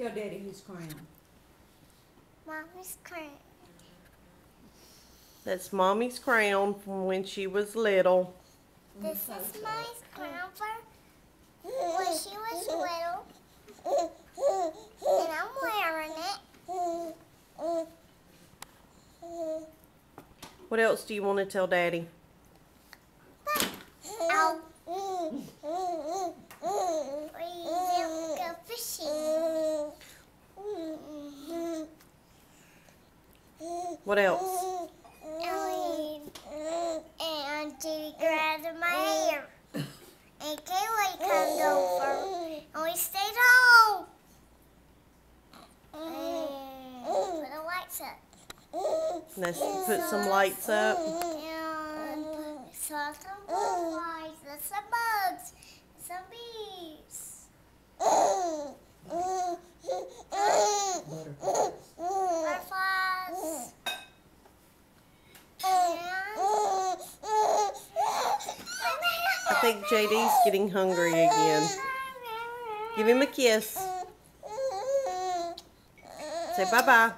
Tell Daddy his crown. Mommy's crown. That's Mommy's crown from when she was little. This is Mommy's crown for when she was little. And I'm wearing it. What else do you want to tell Daddy? Ow. We didn't go fishing. What else? And Diddy grabbed my hair. And Kaylee come over. And we stayed home. And put the lights up. Let's put some lights up. And saw some butterflies and some bugs and some bees. Butterflies. I think JD's getting hungry again. Give him a kiss. Say bye-bye.